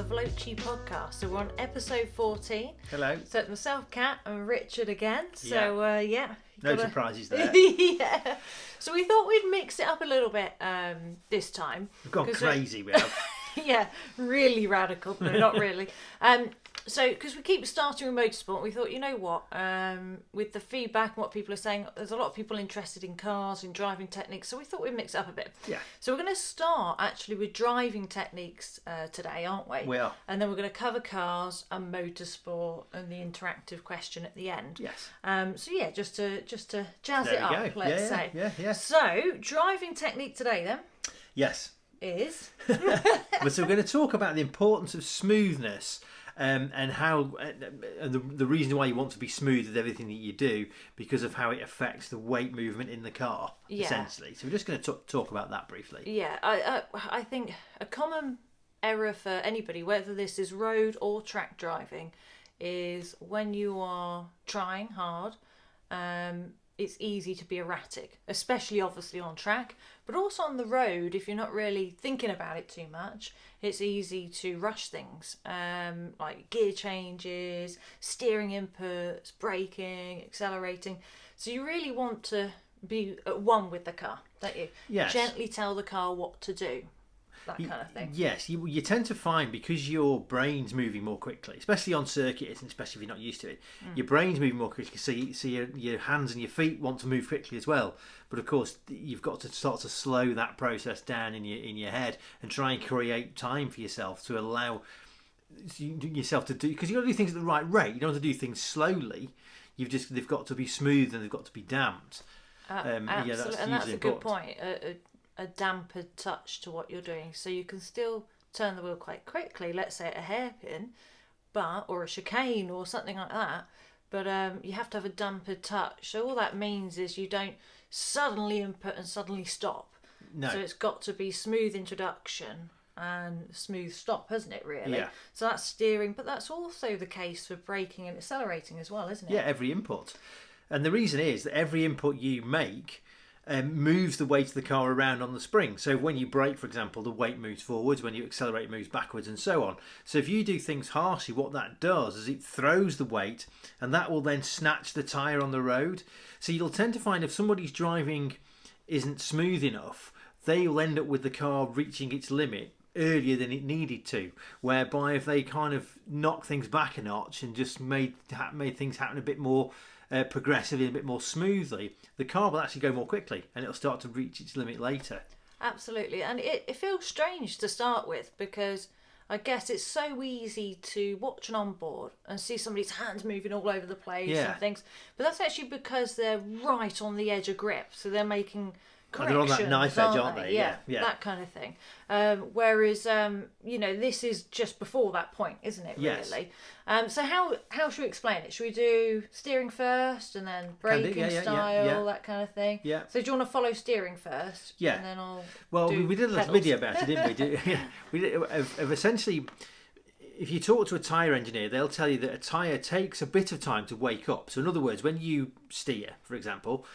the Veloce Podcast. So we're on episode 14. Hello. So it's myself, Kat, and Richard again. So No surprises there. Yeah. So we thought we'd mix it up a little bit this time. We've gone crazy, we have. Yeah, really radical. No, not really. So, because we keep starting with motorsport, we thought, you know what, with the feedback and what people are saying, there's a lot of people interested in cars and driving techniques, so we thought we'd mix it up a bit. Yeah. So we're going to start actually with driving techniques today, aren't we? We are. And then we're going to cover cars and motorsport and the interactive question at the end. Yes. So yeah, just to jazz There it we up, go. let's say. Yeah. So, driving technique today then Yes. is... So we're going to talk about the importance of smoothness and how the reason why you want to be smooth with everything that you do because of how it affects the weight movement in the car, essentially. So we're just going to talk about that briefly. Yeah, I think a common error for anybody, whether this is road or track driving, is when you are trying hard, it's easy to be erratic, especially obviously on track, but also on the road. If you're not really thinking about it too much, it's easy to rush things, like gear changes, steering inputs, braking, accelerating. So you really want to be at one with the car, don't you? Yes. Gently tell the car what to do. That kind of thing. Yes, you tend to find because your brain's moving more quickly, especially on circuit, and especially if you're not used to it, your brain's moving more quickly, so your hands and your feet want to move quickly as well. But of course, you've got to start to slow that process down in your head and try and create time for yourself to allow yourself to do, because you've got to do things at the right rate. You don't want to do things slowly. They've got to be smooth and they've got to be damped. Absolutely, and that's a good point. A dampered touch to what you're doing, so you can still turn the wheel quite quickly, let's say at a hairpin, or a chicane or something like that, but you have to have a dampered touch. So all that means is you don't suddenly input and suddenly stop. No. So it's got to be smooth introduction and smooth stop, hasn't it, really? Yeah. So that's steering, but that's also the case for braking and accelerating as well, isn't it? Yeah, every input. And the reason is that every input you make moves the weight of the car around on the spring. So when you brake, for example, the weight moves forwards. When you accelerate, it moves backwards, and so on. So if you do things harshly, what that does is it throws the weight, and that will then snatch the tyre on the road. So you'll tend to find if somebody's driving isn't smooth enough, they'll end up with the car reaching its limit earlier than it needed to, whereby if they kind of knock things back a notch and just made things happen a bit more progressively, a bit more smoothly, the car will actually go more quickly and it'll start to reach its limit later. Absolutely, and it feels strange to start with because I guess it's so easy to watch an onboard and see somebody's hands moving all over the place and things, but that's actually because they're right on the edge of grip, so they're making corrections. They're on that knife edge, aren't they? Yeah, yeah, that kind of thing. Whereas, this is just before that point, isn't it, really? Yes. So how should we explain it? Should we do steering first and then braking style, that kind of thing? Yeah. So do you want to follow steering first? Yeah. And then I'll we did a little video about it, didn't we? We did of essentially, if you talk to a tyre engineer, they'll tell you that a tyre takes a bit of time to wake up. So in other words, when you steer, for example,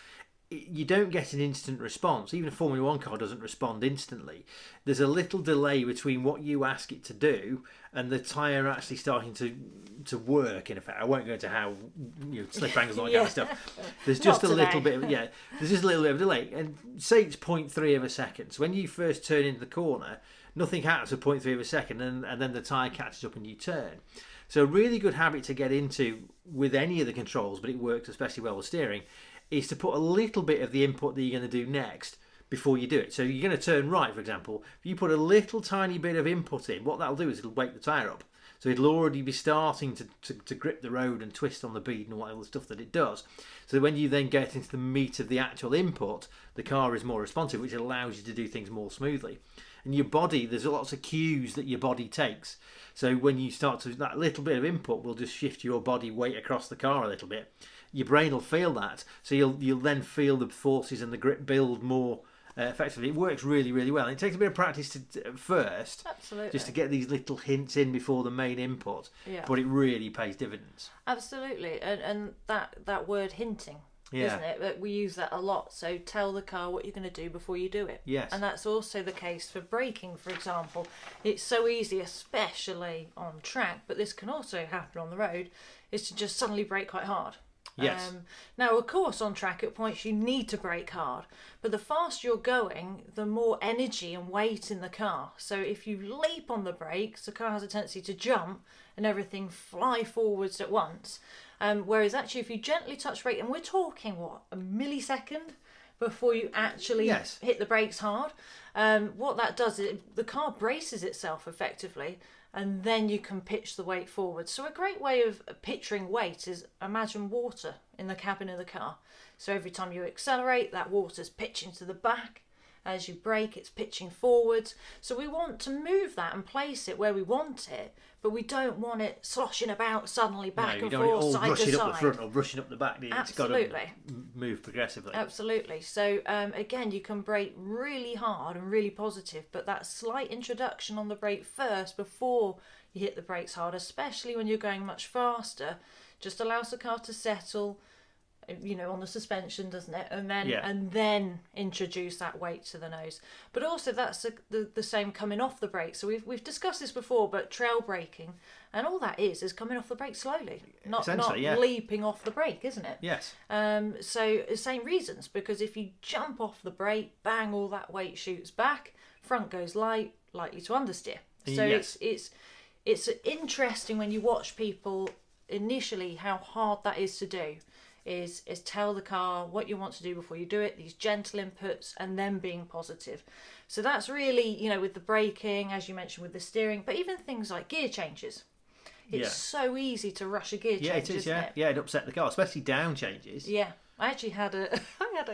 you don't get an instant response. Even a Formula 1 car doesn't respond instantly. There's a little delay between what you ask it to do and the tyre actually starting to work, in effect. I won't go into how slip angles and all that kind of stuff. There's just a little bit of there's just a little bit of delay. And say it's 0.3 of a second. So when you first turn into the corner, nothing happens for 0.3 of a second, and then the tyre catches up and you turn. So a really good habit to get into with any of the controls, but it works especially well with steering, is to put a little bit of the input that you're going to do next before you do it. So you're going to turn right, for example. If you put a little tiny bit of input in, what that'll do is it'll wake the tyre up. So it'll already be starting to grip the road and twist on the bead and all the stuff that it does. So when you then get into the meat of the actual input, the car is more responsive, which allows you to do things more smoothly. And your body, there's lots of cues that your body takes. So when you start to, that little bit of input will just shift your body weight across the car a little bit. Your brain will feel that, so you'll then feel the forces and the grip build more effectively. It works really, really well. And it takes a bit of practice first, absolutely, just to get these little hints in before the main input. Yeah. But it really pays dividends. Absolutely, and that word hinting isn't it? But we use that a lot. So tell the car what you're going to do before you do it. Yes. And that's also the case for braking, for example. It's so easy, especially on track, but this can also happen on the road, is to just suddenly brake quite hard. Yes. Now, of course, on track at points you need to brake hard, but the faster you're going, the more energy and weight in the car. So if you leap on the brakes, the car has a tendency to jump and everything fly forwards at once. Whereas actually, if you gently touch brake, and we're talking, what, a millisecond before you actually hit the brakes hard, what that does is the car braces itself effectively, and then you can pitch the weight forward. So a great way of picturing weight is imagine water in the cabin of the car. So every time you accelerate, that water's pitching to the back. As you brake, it's pitching forwards. So we want to move that and place it where we want it, but we don't want it sloshing about suddenly back and forth, all side to rushing side. up the front or rushing up the back. It's got to move progressively. Absolutely. So again, you can brake really hard and really positive, but that slight introduction on the brake first before you hit the brakes hard, especially when you're going much faster, just allows the car to settle, on the suspension, doesn't it? And then introduce that weight to the nose. But also that's the same coming off the brake. So we've discussed this before, but trail braking, and all that is coming off the brake slowly, not leaping off the brake, isn't it? Yes. So the same reasons, because if you jump off the brake, bang, all that weight shoots back, front goes light, likely to understeer. So it's interesting when you watch people initially how hard that is to do. Is tell the car what you want to do before you do it, these gentle inputs, and then being positive. So that's really, with the braking, as you mentioned, with the steering, but even things like gear changes. It's so easy to rush a gear change, it is, isn't it? Yeah, it upset the car, especially down changes. Yeah. I actually had a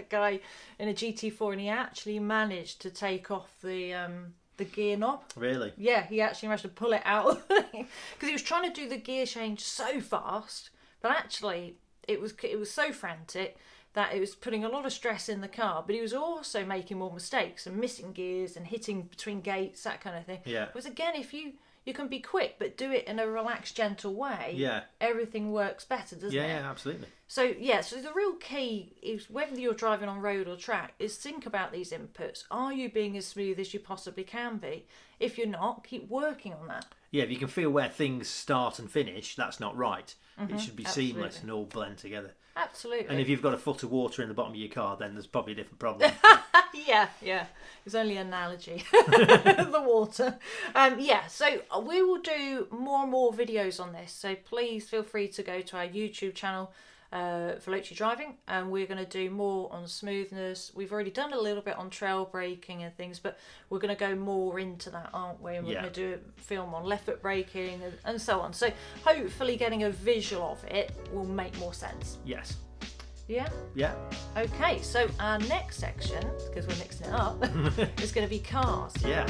guy in a GT4, and he actually managed to take off the gear knob. Really? Yeah, he actually managed to pull it out because he was trying to do the gear change so fast, but actually it was so frantic that it was putting a lot of stress in the car, but he was also making more mistakes and missing gears and hitting between gates, that kind of thing. Yeah. Whereas again, if you can be quick but do it in a relaxed, gentle way, everything works better, doesn't it? Yeah, absolutely. So the real key is, whether you're driving on road or track, is think about these inputs. Are you being as smooth as you possibly can be? If you're not, keep working on that. Yeah, if you can feel where things start and finish, that's not right. It should be seamless and all blend together. Absolutely. And if you've got a foot of water in the bottom of your car, then there's probably a different problem. Yeah. It's only an analogy. The water. So we will do more and more videos on this. So please feel free to go to our YouTube channel, Veloce Driving, and we're going to do more on smoothness. We've already done a little bit on trail braking and things, but we're going to go more into that, aren't we? And we're going to do a film on left foot braking and so on. So hopefully getting a visual of it will make more sense. Yes. Yeah? Yeah. Okay, so our next section, because we're mixing it up, is going to be cars. Yeah.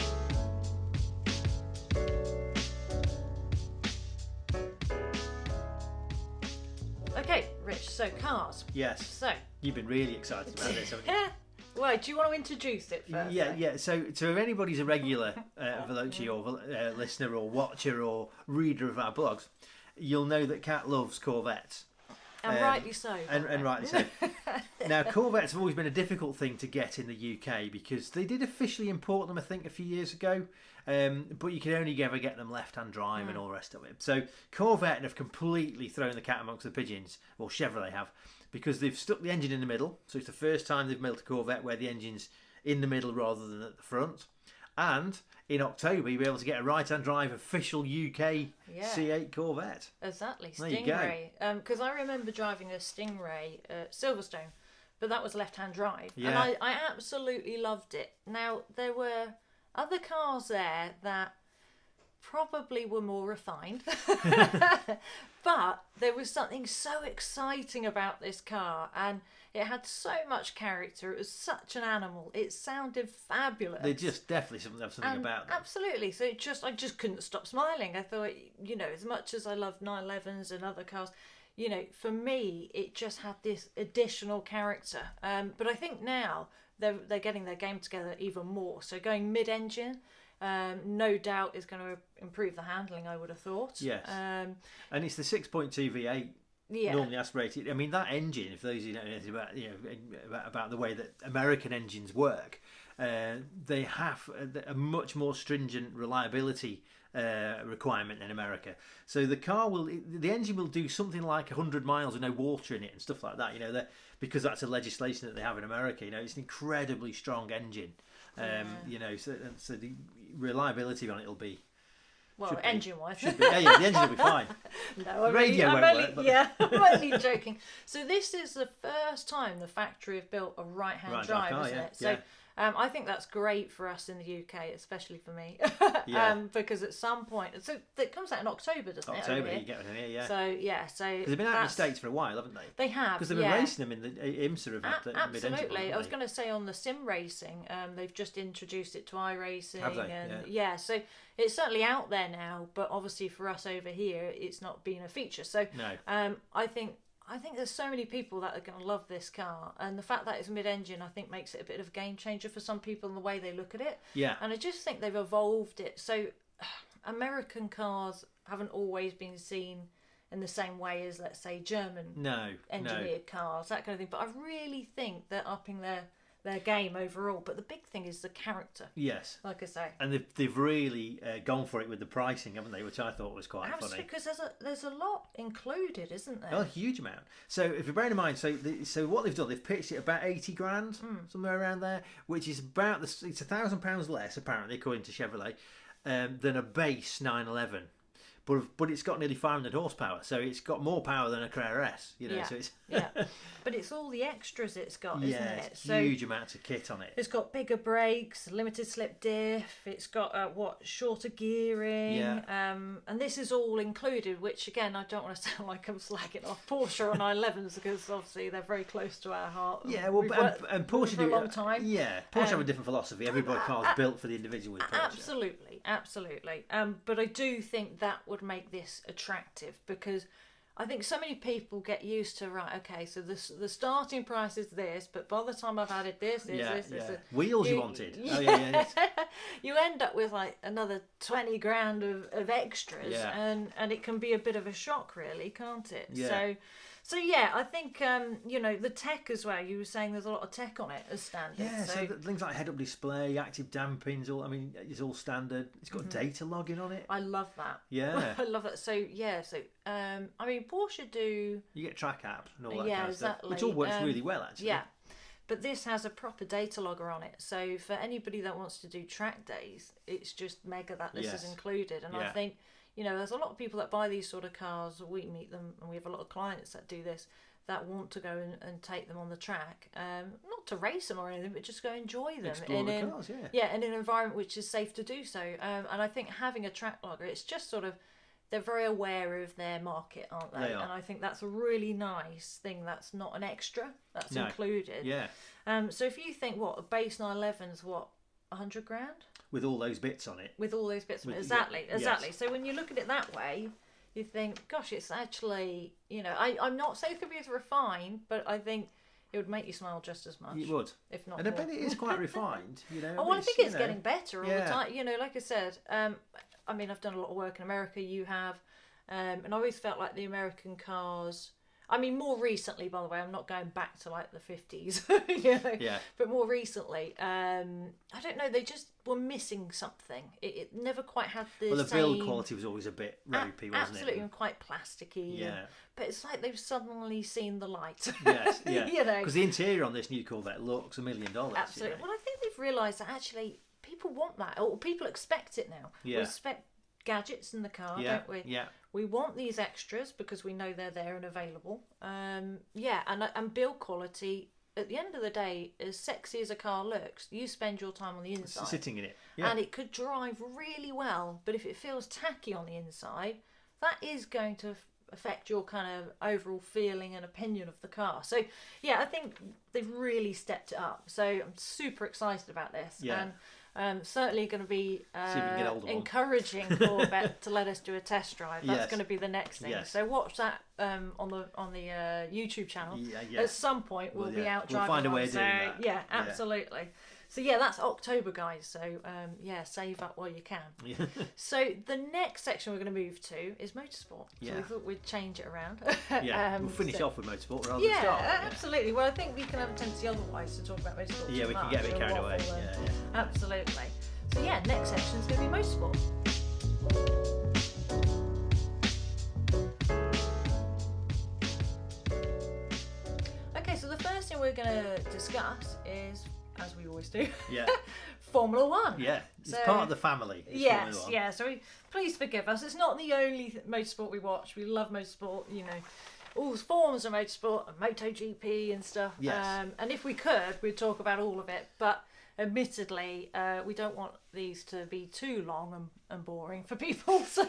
Okay, Rich, so cars. Yes. So you've been really excited about this, haven't you? Yeah. Well, do you want to introduce it first? Yeah. So if anybody's a regular Veloce or listener or watcher or reader of our blogs, you'll know that Kat loves Corvettes. And rightly so. And rightly so. Now, Corvettes have always been a difficult thing to get in the UK because they did officially import them, I think, a few years ago. But you can only ever get them left-hand drive and all the rest of it. So Corvette have completely thrown the cat amongst the pigeons, or Chevrolet have, because they've stuck the engine in the middle. So it's the first time they've built a Corvette where the engine's in the middle rather than at the front. And in October, you'll be able to get a right-hand drive official UK C8 Corvette. Exactly, There you Stingray. Because I remember driving a Stingray Silverstone, but that was left-hand drive. Yeah. And I absolutely loved it. Now, there were other cars there that probably were more refined. But there was something so exciting about this car, and it had so much character. It was such an animal. It sounded fabulous. They just definitely have something about them. Absolutely. So I just couldn't stop smiling. I thought, as much as I love 911s and other cars, for me, it just had this additional character. But I think now they're getting their game together even more. So going mid-engine, no doubt is going to improve the handling, I would have thought. Yes. And it's the 6.2 V8 normally aspirated. I mean, that engine, if those of you know anything about the way that American engines work, they have a much more stringent reliability requirement in America. So the engine will do something like 100 miles with no water in it and stuff like that. Because that's a legislation that they have in America. It's an incredibly strong engine. So the reliability on it will be. Well, engine-wise. The engine will be fine. No, the radio won't work. But... Yeah, I'm only joking. So this is the first time the factory have built a right-hand drive, car, isn't yeah, it? So yeah. I think that's great for us in the UK, especially for me. Because at some point... So it comes out in October, doesn't it? October, you get one here, yeah. So, yeah, so... Because they've been out in the States for a while, haven't they? They have, because they've been racing them in the IMSA event. Absolutely. I was going to say on the sim racing, they've just introduced it to iRacing. Have they? And so it's certainly out there now, but obviously for us over here, it's not been a feature. So no. I think there's so many people that are going to love this car, and the fact that it's mid-engine, I think, makes it a bit of a game changer for some people in the way they look at it. Yeah. And I just think they've evolved it. So American cars haven't always been seen in the same way as, let's say, German engineered cars, that kind of thing. But I really think they're upping their game overall. But the big thing is the character. Yes. Like I say. And they've really gone for it with the pricing, haven't they? Which I thought was quite funny. Because there's a lot included, isn't there? Oh, a huge amount. So if you bear in mind, so what they've done, they've pitched it about 80 grand, somewhere around there, which is about it's £1,000 less apparently, according to Chevrolet, than a base 911. But it's got nearly 500 horsepower, so it's got more power than a Carrera S. So it's but it's all the extras it's got, isn't it? It's huge amounts of kit on it. It's got bigger brakes, limited slip diff. It's got shorter gearing, and this is all included. Which again, I don't want to sound like I'm slagging off Porsche on 911s because obviously they're very close to our heart. Yeah, well, and Porsche for a long time. Yeah, Porsche have a different philosophy. Every car's built for the individual with Porsche. Absolutely. But I do think that would make this attractive because I think so many people get used to so the starting price is this, but by the time I've added this, wheels you wanted. You end up with like another 20 grand of extras, and it can be a bit of a shock, really, can't it? Yeah. So yeah, I think the tech as well. You were saying there's a lot of tech on it as standard. Yeah, so things like head-up display, active damping's it's all standard. It's got data logging on it. I love that. Yeah, I love it. So Porsche do. You get track app and all that kind of stuff, which all works really well actually. Yeah, but this has a proper data logger on it. So for anybody that wants to do track days, it's just mega that this is included. And I think. There's a lot of people that buy these sort of cars. We meet them, and we have a lot of clients that do this, that want to go and take them on the track, not to race them or anything, but just go enjoy them. Explore the cars, in an environment which is safe to do so. And I think having a track logger, it's just sort of, they're very aware of their market, aren't they? They are. And I think that's a really nice thing. That's not an extra. That's included. Yeah. So if you think, a base 911's 100 grand? With all those bits on it. With all those bits on it. Exactly. Yes. So when you look at it that way, you think, gosh, it's actually, I'm not saying it's going to be as refined, but I think it would make you smile just as much. It would. If not and more. I bet it is quite refined, I think it's getting better all the time. Like I said, I've done a lot of work in America, you have, and I always felt like the American cars... more recently, by the way, I'm not going back to like the 50s, but more recently, I don't know, they just were missing something. It never quite had the same... Well, the build quality was always a bit ropey, wasn't it? Absolutely, and quite plasticky. Yeah. But it's like they've suddenly seen the light. Yes, yeah. Because the interior on this new Corvette looks $1 million. Absolutely. Well, I think they've realised that actually people want that, or people expect it now. Yeah. We expect gadgets in the car, don't we? Yeah. We want these extras because we know they're there and available. And build quality, at the end of the day, as sexy as a car looks, you spend your time on the inside. Sitting in it. Yeah. And it could drive really well, but if it feels tacky on the inside, that is going to affect your kind of overall feeling and opinion of the car. So, I think they've really stepped it up. So I'm super excited about this. Yeah. And certainly going to be encouraging one. Corvette to let us do a test drive. That's going to be the next thing. Yes. So watch that on the YouTube channel. At some point we'll be out driving. We'll find a way of doing that. Yeah, absolutely. So yeah, that's October, guys. So save up while you can. Yeah. So the next section we're going to move to is motorsport. So we thought we'd change it around. Yeah, we'll finish off with motorsport rather than start. Yeah, absolutely. Well, I think we can have a tendency otherwise to talk about motorsport. Yeah, we can get a bit carried away. Yeah. Absolutely. So yeah, next section is going to be motorsport. Okay, so the first thing we're going to discuss is, as we always do, Formula One. Yeah, it's part of the family. Yes, yeah. So please forgive us. It's not the only motorsport we watch. We love motorsport, all forms of motorsport, and MotoGP and stuff. Yes. And if we could, we'd talk about all of it. But admittedly, we don't want these to be too long and boring for people. So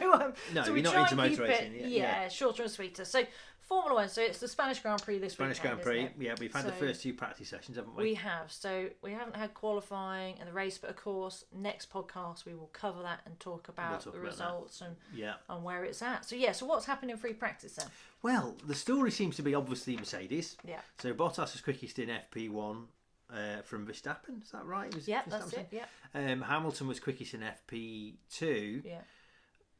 no, so we you're try not into and keep motor racing. it shorter and sweeter. So Formula One. So it's the Spanish Grand Prix this weekend. Spanish Grand Prix. Isn't it? Yeah, we've had the first 2 practice sessions, haven't we? We have. So we haven't had qualifying and the race, but of course, next podcast we will cover that and talk about the results and where it's at. So so what's happened in free practice then? Well, the story seems to be obviously Mercedes. Yeah. So Bottas was quickest in FP1 from Verstappen. Is that right? That's it. Yeah. Hamilton was quickest in FP2. Yeah.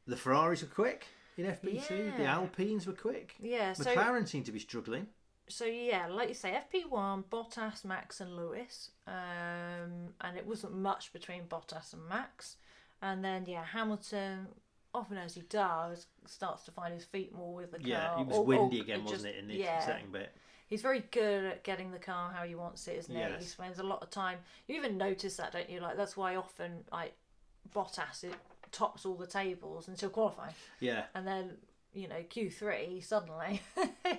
The Ferraris were quick in FP2. Yeah. The Alpines were quick. Yeah. McLaren seemed to be struggling. So like you say, FP1, Bottas, Max, and Lewis, and it wasn't much between Bottas and Max, and then Hamilton, often as he does, starts to find his feet more with the car. Yeah, it was windy again, wasn't it, in the second bit? He's very good at getting the car how he wants it, isn't he? Yes. He spends a lot of time. You even notice that, don't you? Like that's why often Bottas tops all the tables until qualifying. Yeah. And then Q3 suddenly.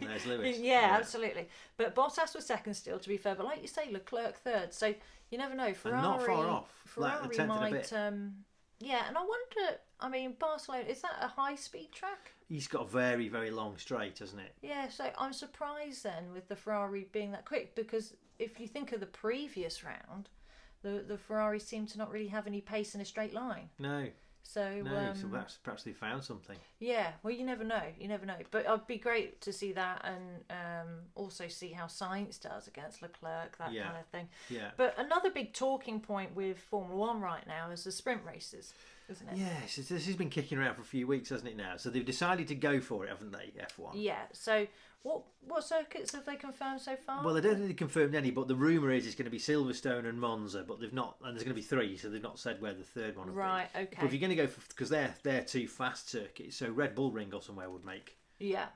There's Lewis. Yeah, absolutely. But Bottas was second still, to be fair. But like you say, Leclerc third. So you never know. Ferrari, and not far off. Ferrari like might. a bit. Yeah, and I wonder. I mean, Barcelona, is that a high-speed track? He's got a very, very long straight, hasn't it? Yeah, so I'm surprised then with the Ferrari being that quick, because if you think of the previous round, the Ferrari seemed to not really have any pace in a straight line. No. So perhaps they found something. Yeah, well, you never know. But it'd be great to see that, and also see how Sainz does against Leclerc, that kind of thing. Yeah. But another big talking point with Formula One right now is the sprint races, isn't it? Yes, this has been kicking around for a few weeks, hasn't it now? So they've decided to go for it, haven't they, F1? Yeah, so what circuits have they confirmed so far? Well, I don't think they confirmed any, but the rumour is it's going to be Silverstone and Monza, but they've not, and there's going to be 3, so they've not said where the third one will be. Right, okay. But if you're going to go for, because they're 2 fast circuits, so Red Bull Ring or somewhere would make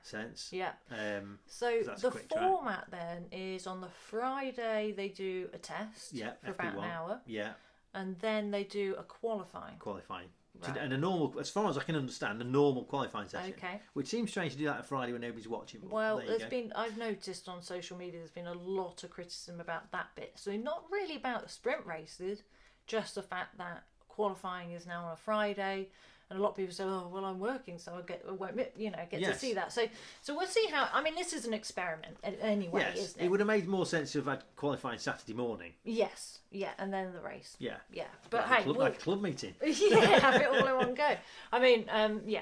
sense. Yeah. So the format then is on the Friday they do a test for about an hour. Yeah. And then they do a qualifying. Right. And a normal, as far as I can understand, a normal qualifying session. Okay. Which seems strange to do that on Friday when nobody's watching. Well, I've noticed on social media there's been a lot of criticism about that bit. So not really about the sprint races, just the fact that qualifying is now on a Friday. And a lot of people say, "Oh, well, I'm working, so I won't get to see that." So we'll see how. I mean, this is an experiment anyway, isn't it? It would have made more sense to have had qualifying Saturday morning. Yes, and then the race. Yeah. But like a club meeting. Have it all in one go. I mean,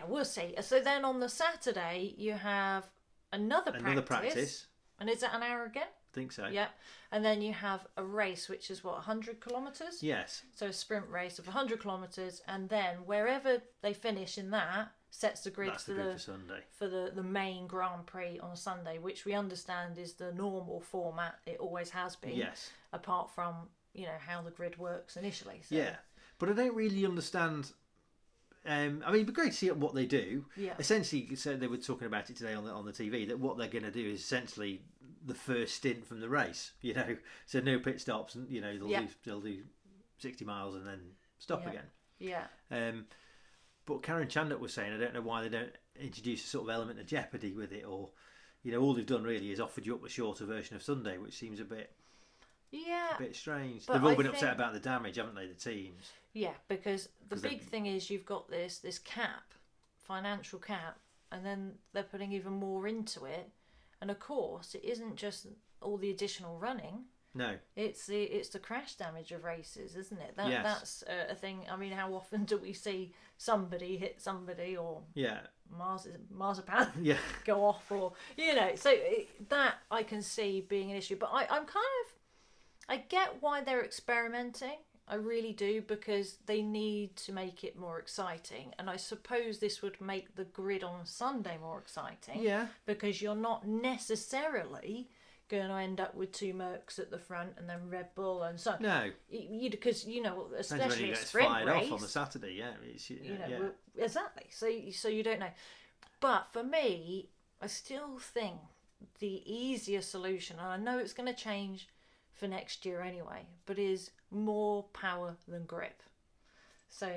we'll see. So then on the Saturday you have another practice. And is that an hour again? I think so. Yeah. And then you have a race, which is 100 kilometres? Yes. So a sprint race of 100 kilometres, and then wherever they finish in that sets the grid for Sunday. For the main Grand Prix on Sunday, which we understand is the normal format. It always has been. Yes. Apart from, how the grid works initially. So. Yeah. But I don't really understand. I mean, it'd be great to see what they do. Yeah. Essentially, so they were talking about it today on the TV, that what they're going to do is essentially the first stint from the race. So no pit stops, and they'll do 60 miles and then stop again. Yeah. But Karen Chandler was saying, I don't know why they don't introduce a sort of element of jeopardy with it, or all they've done really is offered you up a shorter version of Sunday, which seems a bit strange. They've all been upset about the damage, haven't they, the teams? Yeah, because the big thing is you've got this cap, financial cap, and then they're putting even more into it. And of course, it isn't just all the additional running. No, it's the crash damage of races, isn't it? That's a thing. I mean, how often do we see somebody hit somebody, or marzipan go off, or so that I can see being an issue. But I'm kind of I get why they're experimenting. I really do, because they need to make it more exciting. And I suppose this would make the grid on Sunday more exciting. Yeah. Because you're not necessarily going to end up with two Mercs at the front and then Red Bull and so. No. Because, especially a gets sprint fired race. off on the Saturday, yeah. Exactly. So you don't know. But for me, I still think the easier solution, and I know it's going to change for next year anyway, but is more power than grip. So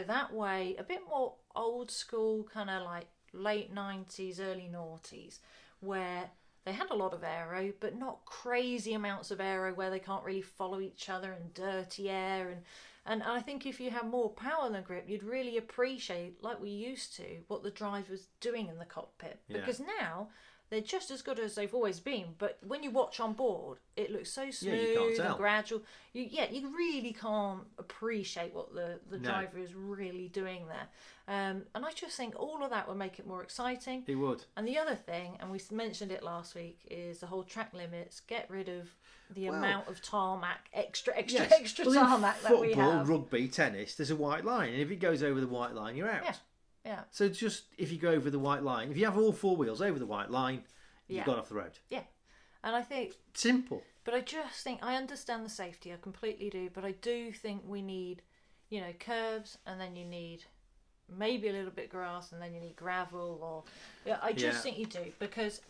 that way, a bit more old school, kind of like late 90s, early noughties, where they had a lot of aero, but not crazy amounts of aero where they can't really follow each other and dirty air. And I think if you have more power than grip, you'd really appreciate, like we used to, what the driver's doing in the cockpit. Because now they're just as good as they've always been, but when you watch on board, it looks so smooth and gradual. You really can't appreciate what the driver is really doing there. And I just think all of that would make it more exciting. It would. And the other thing, and we mentioned it last week, is the whole track limits. Get rid of the amount of tarmac, extra tarmac that we have. Football, rugby, tennis, there's a white line, and if it goes over the white line, you're out. Yeah. So just if you go over the white line, if you have all four wheels over the white line, you've gone off the road. Yeah. And I think... Simple. But I just think, I understand the safety, I completely do, but I do think we need, curves, and then you need maybe a little bit of grass, and then you need gravel, or... I just think you do, because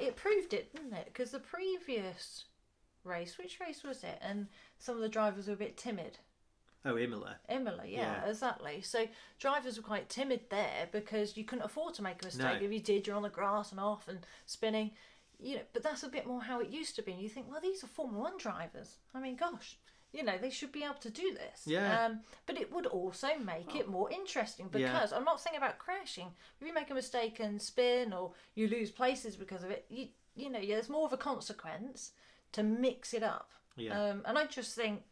it proved it, didn't it? Because the previous race, which race was it? And some of the drivers were a bit timid. Oh, Imola, yeah, exactly. So drivers were quite timid there because you couldn't afford to make a mistake. No. If you did, you're on the grass and off and spinning. But that's a bit more how it used to be. And you think, well, these are Formula 1 drivers. I mean, gosh, they should be able to do this. Yeah. But it would also make it more interesting, because I'm not saying about crashing. If you make a mistake and spin, or you lose places because of it, there's more of a consequence to mix it up. Yeah. And I just think,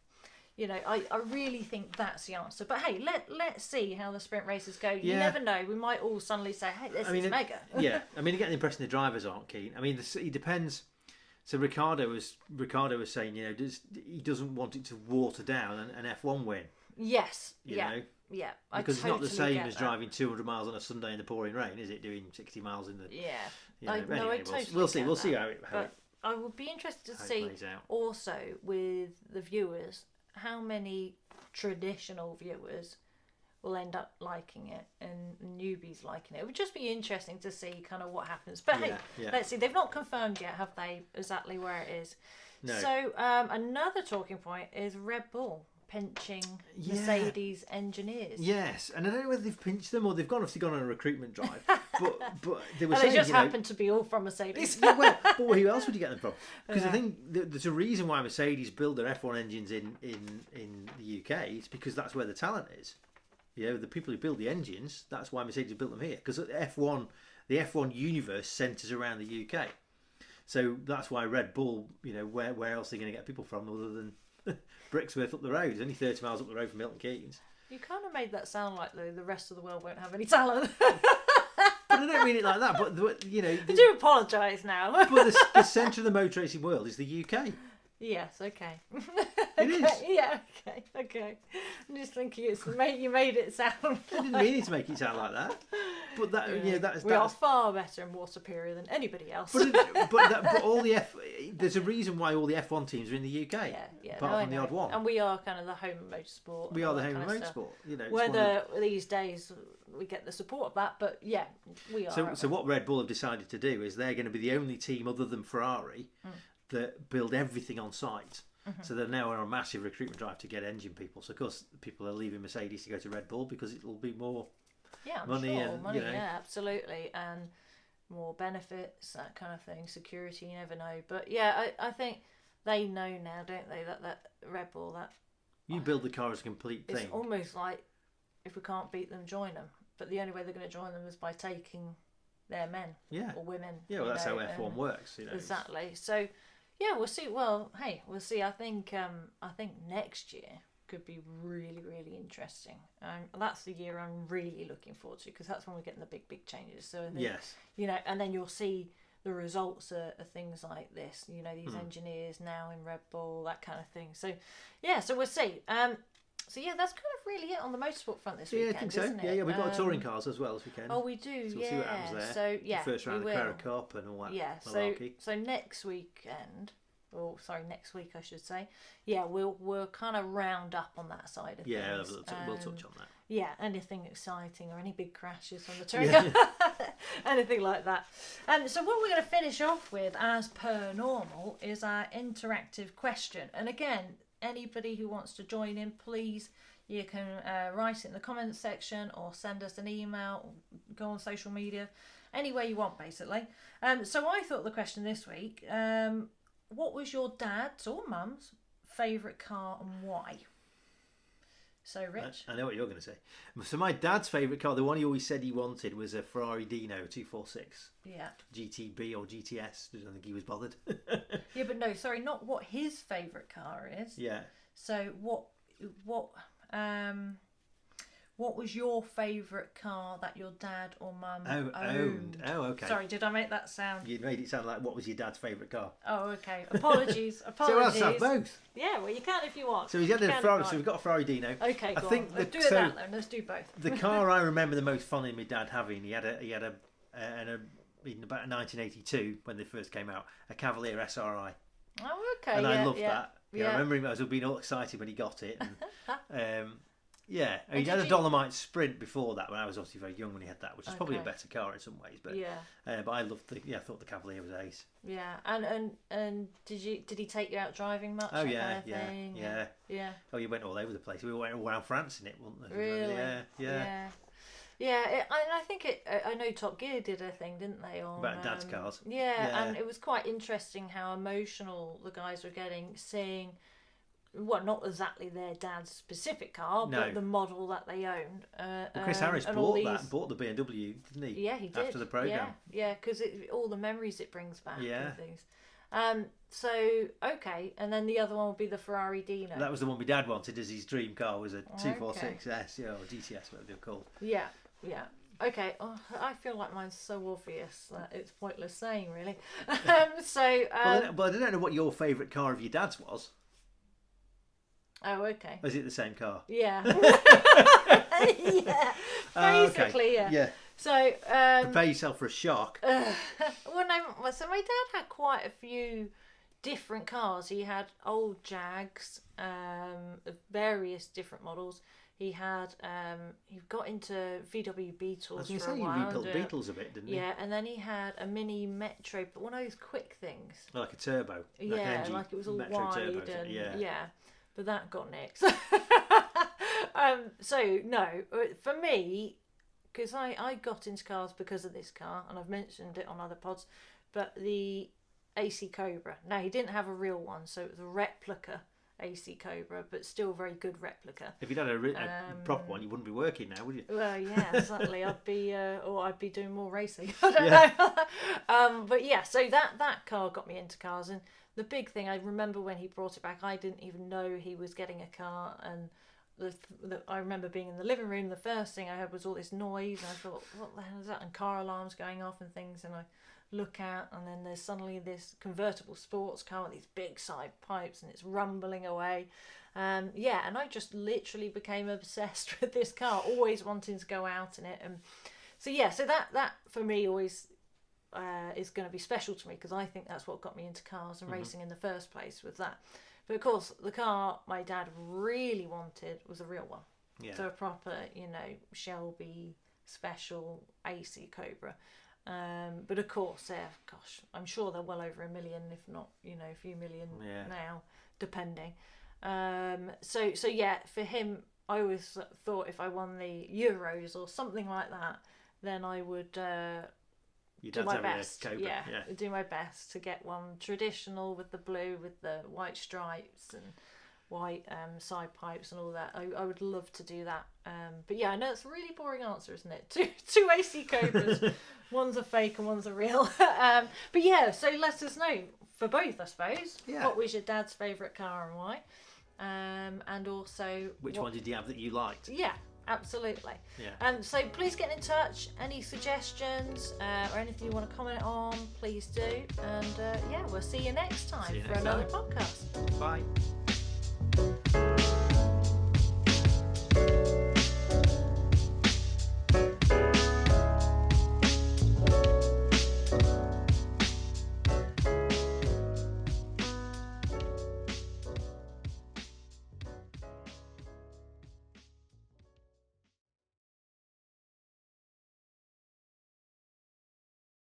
I really think that's the answer. But hey, let's see how the sprint races go. You never know. We might all suddenly say, hey, this is mega. I get the impression the drivers aren't keen. I mean, it depends. So Ricardo was saying, he doesn't want it to water down an F1 win. Yes. Yeah. Because it's not the same as driving 200 miles on a Sunday in the pouring rain, is it? Doing 60 miles in the... I totally we'll see. We'll see how it I would be interested to see also with the viewers, how many traditional viewers will end up liking it and newbies liking it. It would just be interesting to see kind of what happens. But let's see. They've not confirmed yet, have they, exactly where it is? No. So another talking point is Red Bull pinching Mercedes engineers. Yes, and I don't know whether they've pinched them or they've obviously gone on a recruitment drive. but they were saying, they just happened to be all from Mercedes. But who else would you get them from? Because I think there's a reason why Mercedes build their F1 engines in the UK. It's because that's where the talent is. The people who build the engines, that's why Mercedes built them here. Because the F1 universe centres around the UK. So that's why Red Bull, where else are they going to get people from other than Brixworth up the road? It's only 30 miles up the road from Milton Keynes. You kind of made that sound like the rest of the world won't have any talent. But I don't mean it like that. But I do apologise now. But the centre of the motor racing world is the UK. Yes. Okay. It is. Yeah. Okay. I'm just thinking you made it sound. I didn't mean it to make it sound like that. But that we are far better and more superior than anybody else. But all the there's a reason why all the F1 teams are in the UK. Apart from the odd one. And we are kind of the home of motorsport. We are the home of motorsport. Whether these days we get the support of that, but we are. So what Red Bull have decided to do is they're going to be the only team other than Ferrari that build everything on site. Mm-hmm. So they're now on a massive recruitment drive to get engine people. So of course people are leaving Mercedes to go to Red Bull because it'll be more money. Yeah, absolutely, and more benefits, that kind of thing. Security, you never know. But I think they know now, don't they, that Red Bull, that you build the car as a complete thing. It's almost like if we can't beat them, join them. But the only way they're going to join them is by taking their men or women. Yeah, well, that's how F1 works. Exactly. So. Yeah, we'll see. Well, hey, we'll see. I think next year could be really, really interesting. That's the year I'm really looking forward to because that's when we're getting the big changes. So I think, and then you'll see the results are things like this. You know, these engineers now in Red Bull, that kind of thing. So so we'll see. So that's kind of really it on the motorsport front this weekend. I think so. Isn't it? Yeah, we've got touring cars as well this weekend. Oh, we do. So we'll see what happens there. So the first round of the Carrera Cup and all that. Yeah. Malarkey. So next weekend. Oh, sorry, next week I should say. Yeah, we'll kind of round up on that side of things. Yeah, we'll touch on that. Yeah, anything exciting or any big crashes on the touring, anything like that. And so what we're going to finish off with, as per normal, is our interactive question. And again, anybody who wants to join in, please, you can write it in the comments section or send us an email, or go on social media, any way you want, basically. So I thought the question this week, what was your dad's or mum's favourite car and why? So, Rich? I know what you're going to say. So my dad's favourite car, the one he always said he wanted, was a Ferrari Dino 246. Yeah. GTB or GTS. I don't think he was bothered. Yeah, but no, sorry, not what his favourite car is. Yeah. So what was your favourite car that your dad or mum owned? Oh, okay. Sorry, did I make that sound? You made it sound like what was your dad's favourite car? Oh, okay. Apologies. So let's have both. Yeah, well, you can if you want. So he's had a Ferrari. So we've got a Ferrari Dino. Okay, I think let's do it that then. Let's do both. The car I remember the most fondly my dad having, he had a in about 1982 when they first came out, a Cavalier SRI. Oh, okay. And I loved that. Yeah. I remember him as being all excited when he got it. And, he had a you... Dolomite Sprint before that when I was obviously very young when he had that, which is probably a better car in some ways. But but I loved I thought the Cavalier was ace. Yeah, and did he take you out driving much? Oh yeah. Oh, you went all over the place. We went all around France in it, wasn't we? Really? Yeah. Yeah, I think I know Top Gear did a thing, didn't they? On, about dad's cars. Yeah, and it was quite interesting how emotional the guys were getting, seeing, well, not exactly their dad's specific car, but the model that they owned. Well, Chris Harris bought the BMW, didn't he? Yeah, he did. After the programme. Yeah, because all the memories it brings back and things. So, okay, and then the other one would be the Ferrari Dino. That was the one my dad wanted as his dream car, was a 246S, or GTS, whatever they're called. Yeah. Okay. Oh, I feel like mine's so obvious that it's pointless saying, really. Well, I don't know what your favourite car of your dad's was. Oh, okay. Was it the same car? Yeah. Yeah. Basically, yeah. So prepare yourself for a shock. So my dad had quite a few different cars. He had old Jags, of various different models. He had he got into VW Beetles. I was going to for say a while. He rebuilt Beetles a bit, didn't he? Yeah, and then he had a mini Metro, but one of those quick things. Like a turbo. Like it was all Metro wide turbo, and but that got nicked. So no, for me, because I got into cars because of this car, and I've mentioned it on other pods, but the AC Cobra. Now, he didn't have a real one, so it was a replica AC Cobra, but still very good replica. If you'd had a proper one, you wouldn't be working now, would you? Well, yeah, exactly. I'd be doing more racing. I don't know. But yeah, so that car got me into cars, and the big thing, I remember when he brought it back, I didn't even know he was getting a car, and I remember being in the living room, the first thing I heard was all this noise, and I thought, what the hell is that? And car alarms going off and things, and I look out, and then there's suddenly this convertible sports car with these big side pipes, and it's rumbling away. And I just literally became obsessed with this car, always wanting to go out in it. And so that for me always is going to be special to me, because I think that's what got me into cars and racing in the first place, was that. But of course, the car my dad really wanted was a real one. Yeah. So a proper, Shelby special AC Cobra. But of course, I'm sure they're well over 1 million, if not, a few million now, depending. So for him, I always thought if I won the Euros or something like that, then I would do my best. Do my best to get one traditional with the blue, with the white stripes and white side pipes and all that. I would love to do that. But yeah, I know it's a really boring answer, isn't it? Two AC Cobras. One's a fake and one's a real. But yeah, so let us know for both, I suppose. Yeah. What was your dad's favourite car and why? And also, which one did you have that you liked? Yeah, Absolutely. Yeah. So please get in touch. Any suggestions or anything you want to comment on, please do. And we'll see you next time for another podcast. Bye.